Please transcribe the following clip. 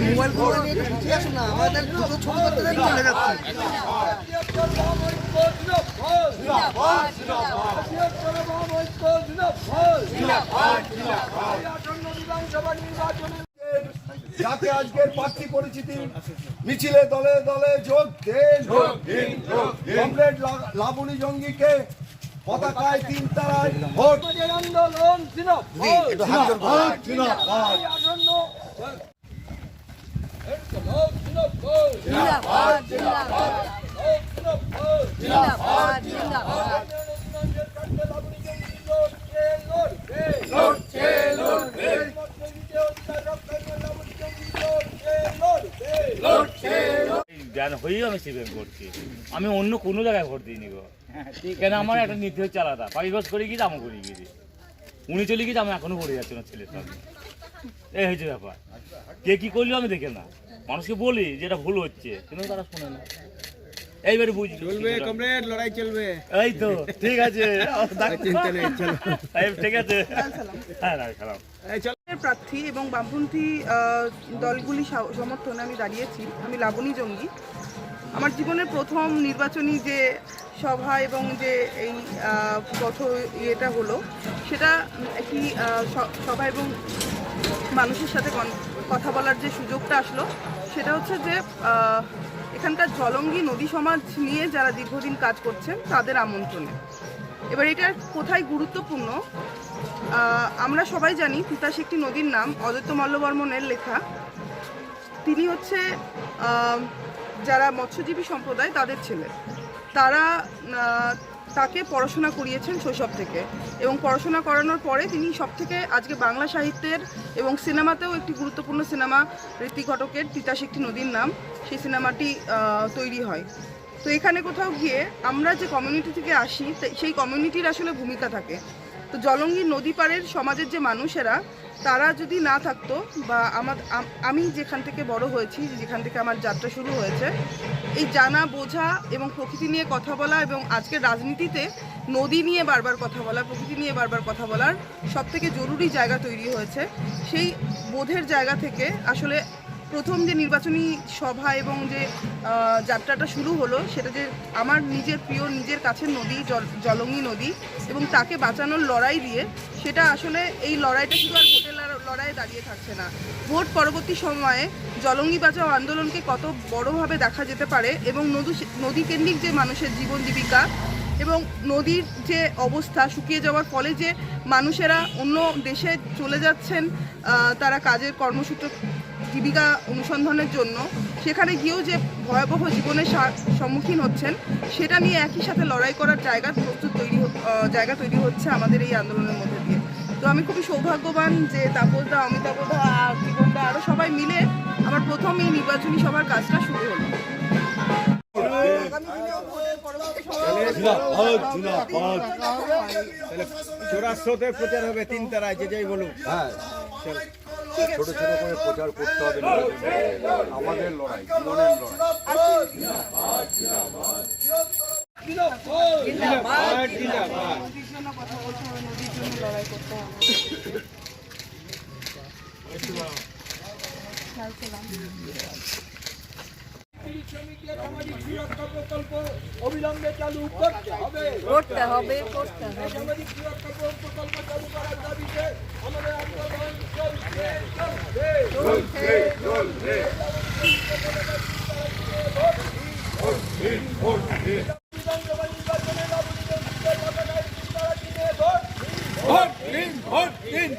Mobile নিয়ে একটু বুঝে আসুন না, আমাদের দুটো ছোট করতে চলে যাচ্ছে। যাতে আজকের প্রার্থী পরিচিতি মিছিলে দলে দলে যোগ দেন। কমরেড লাবণী জঙ্গিকে পতাকায় 3 তারায় ভোট আন্দোলন জ্ঞান হয়েই আমি সিপিএম করছি, আমি অন্য কোনো জায়গায় ভোট দিইনি গো। কেন আমার একটা নীতি হচ্ছে আলাদা, পাখিগজ করে গিয়েছি আমি করে গিয়েছি, উনি চলে গিয়েছে আমি এখনো পড়ে যাচ্ছি না ছেলের সঙ্গে। এই হয়েছে ব্যাপার, কে কি করলেও আমি দেখে না, মানুষকে বলি যেটা ভুল হচ্ছে কিন্তু তারা শোনে না। এইবারে বুঝি চলবে কমরেড, লড়াই চলবে। এই তো ঠিক আছে, ঠিক আছে। প্রার্থী এবং বামপন্থী দলগুলি সমর্থনে আমি দাঁড়িয়েছি। আমি লাবণী জঙ্গি। আমার জীবনের প্রথম নির্বাচনী যে সভা এবং যে এই ইয়েটা হলো, সেটা একটি সভা এবং মানুষের সাথে কথা বলার যে সুযোগটা আসলো, সেটা হচ্ছে যে এখানকার জলঙ্গি নদী সমাজ নিয়ে যারা দীর্ঘদিন কাজ করছেন তাদের আমন্ত্রণে। এবার এটা কোথায় গুরুত্বপূর্ণ, আমরা সবাই জানি তিতাস একটি নদীর নাম, অদ্বৈত মল্লবর্মণের লেখা। তিনি হচ্ছে যারা মৎস্যজীবী সম্প্রদায় তাদের ছেলে, তারা তাকে পড়াশোনা করিয়েছেন শৈশব থেকে, এবং পড়াশোনা করানোর পরে তিনি সবথেকে আজকে বাংলা সাহিত্যের এবং সিনেমাতেও একটি গুরুত্বপূর্ণ সিনেমা ঋত্বিক ঘটকের তিতাস একটি নদীর নাম, সেই সিনেমাটি তৈরি হয়। তো এখানে কোথাও গিয়ে আমরা যে কমিউনিটি থেকে আসি সেই কমিউনিটির আসলে ভূমিকা থাকে। তো জলঙ্গি নদী পাড়ের সমাজের যে মানুষেরা, তারা যদি না থাকতো, বা আমি যেখান থেকে বড় হয়েছি, যেখান থেকে আমার যাত্রা শুরু হয়েছে, এই জানা বোঝা এবং প্রকৃতি নিয়ে কথা বলা, এবং আজকের রাজনীতিতে নদী নিয়ে বারবার কথা বলা, প্রকৃতি নিয়ে বারবার কথা বলার সবথেকে জরুরি জায়গা তৈরি হয়েছে। সেই বোধের জায়গা থেকে আসলে প্রথম যে নির্বাচনী সভা এবং যে যাত্রাটা শুরু হলো, সেটা যে আমার নিজের প্রিয়, নিজের কাছের নদী জলঙ্গি নদী, এবং তাকে বাঁচানোর লড়াই দিয়ে, সেটা আসলে এই লড়াইটা শুধু আর ভোটের লড়াইয়ে দাঁড়িয়ে থাকছে না। ভোট পরবর্তী সময়ে জলঙ্গি বাঁচাও আন্দোলনকে কত বড়োভাবে দেখা যেতে পারে, এবং নদী কেন্দ্রিক যে মানুষের জীবন জীবিকা এবং নদীর যে অবস্থা, শুকিয়ে যাওয়ার ফলে যে মানুষেরা অন্য দেশে চলে যাচ্ছেন তারা কাজের কর্মসূত্র জীবিকা অনুসন্ধানের জন্য, সেখানে গিয়েও যে ভয়াবহ জীবনের সম্মুখীন হচ্ছেন, সেটা নিয়ে একই সাথে লড়াই করার জায়গা তৈরি হচ্ছে আমাদের এই আন্দোলনের মধ্যে দিয়ে। তো আমি খুবই সৌভাগ্যবান যে তাপসদা, অমিতাভদা, জীবনদা, আরও সবাই মিলে আমার প্রথম এই নির্বাচনী সভার কাজটা শুরু হলো। প্রচার হবে 3 তারায়, যে যাই বলুন। ছোট ছোট করে প্রচার করতে হবে, আমাদের লড়াই, জীবনের প্রকল্প অবিলম্বে চালু করতে হবে। সামাজিক সুরক্ষা প্রকল্প চালু করার দাবিতে আমাদের আন্দোলন চলছে। ভোট দিন, ভোট দিন।